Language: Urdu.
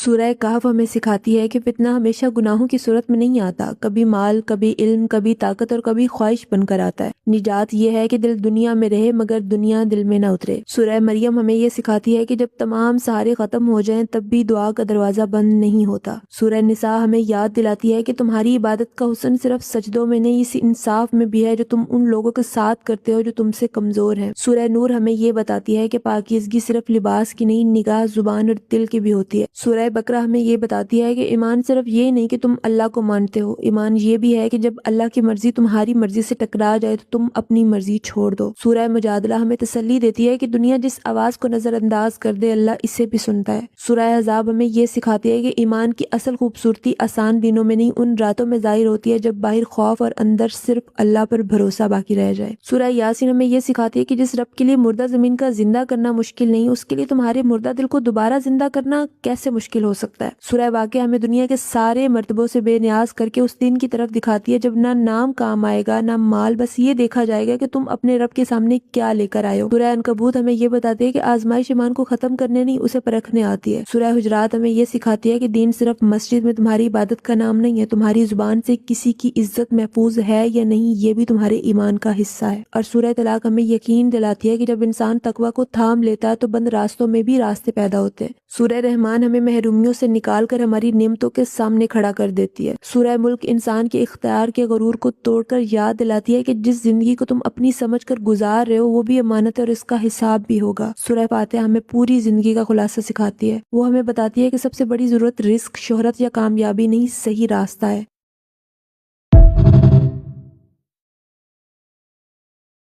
سورہ کہف ہمیں سکھاتی ہے کہ فتنہ ہمیشہ گناہوں کی صورت میں نہیں آتا، کبھی مال، کبھی علم، کبھی طاقت اور کبھی خواہش بن کر آتا ہے۔ نجات یہ ہے کہ دل دنیا میں رہے مگر دنیا دل میں نہ اترے۔ سورہ مریم ہمیں یہ سکھاتی ہے کہ جب تمام سہارے ختم ہو جائیں تب بھی دعا کا دروازہ بند نہیں ہوتا۔ سورہ نساء ہمیں یاد دلاتی ہے کہ تمہاری عبادت کا حسن صرف سجدوں میں نہیں، اس انصاف میں بھی ہے جو تم ان لوگوں کے ساتھ کرتے ہو جو تم سے کمزور ہیں۔ سورہ نور ہمیں یہ بتاتی ہے کہ پاکیزگی صرف لباس کی نہیں، نگاہ، زبان اور دل کی بھی ہوتی ہے۔ سورہ بقرہ ہمیں یہ بتاتی ہے کہ ایمان صرف یہ نہیں کہ تم اللہ کو مانتے ہو، ایمان یہ بھی ہے کہ جب اللہ کی مرضی تمہاری مرضی سے ٹکرا جائے تو تم اپنی مرضی چھوڑ دو۔ سورہ مجادلہ ہمیں تسلی دیتی ہے کہ دنیا جس آواز کو نظر انداز کر دے اللہ اسے بھی سنتا ہے۔ سورہ احزاب ہمیں یہ سکھاتی ہے کہ ایمان کی اصل خوبصورتی آسان دنوں میں نہیں، ان راتوں میں ظاہر ہوتی ہے جب باہر خوف اور اندر صرف اللہ پر بھروسہ باقی رہ جائے۔ سورہ یاسین ہمیں یہ سکھاتی ہے کہ جس رب کے لیے مردہ زمین کا زندہ کرنا مشکل نہیں، اس کے لیے تمہارے مردہ دل کو دوبارہ زندہ کرنا کیسے مشکل ہو سکتا ہے۔ سورہ واقعہ ہمیں دنیا کے سارے مرتبوں سے بے نیاز کر کے اس دن کی طرف دکھاتی ہے جب نہ نام کام آئے گا نہ مال، بس یہ دیکھا جائے گا کہ تم اپنے رب کے سامنے کیا لے کر آئے ہو۔ سورہ عنکبوت ہمیں یہ بتاتی ہے کہ آزمائش ایمان کو ختم کرنے نہیں، اسے پرکھنے آتی ہے۔ سورہ حجرات ہمیں یہ سکھاتی ہے کہ دین صرف مسجد میں تمہاری عبادت کا نام نہیں ہے، تمہاری زبان سے کسی کی عزت محفوظ ہے یا نہیں یہ بھی تمہارے ایمان کا حصہ ہے۔ اور سورہ طلاق ہمیں یقین دلاتی ہے کہ جب انسان تقوی کو تھام لیتا ہے تو بند راستوں میں بھی راستے پیدا ہوتے ہیں۔ سورہ رحمان ہمیں محرومیوں سے نکال کر ہماری نعمتوں کے سامنے کھڑا کر دیتی ہے۔ سورہ ملک انسان کے اختیار کے غرور کو توڑ کر یاد دلاتی ہے کہ جس زندگی کو تم اپنی سمجھ کر گزار رہے ہو وہ بھی امانت ہے اور اس کا حساب بھی ہوگا۔ سورہ فاتحہ ہمیں پوری زندگی کا خلاصہ سکھاتی ہے۔ وہ ہمیں بتاتی ہے کہ سب سے بڑی ضرورت رزق، شہرت یا کامیابی نہیں، صحیح راستہ ہے۔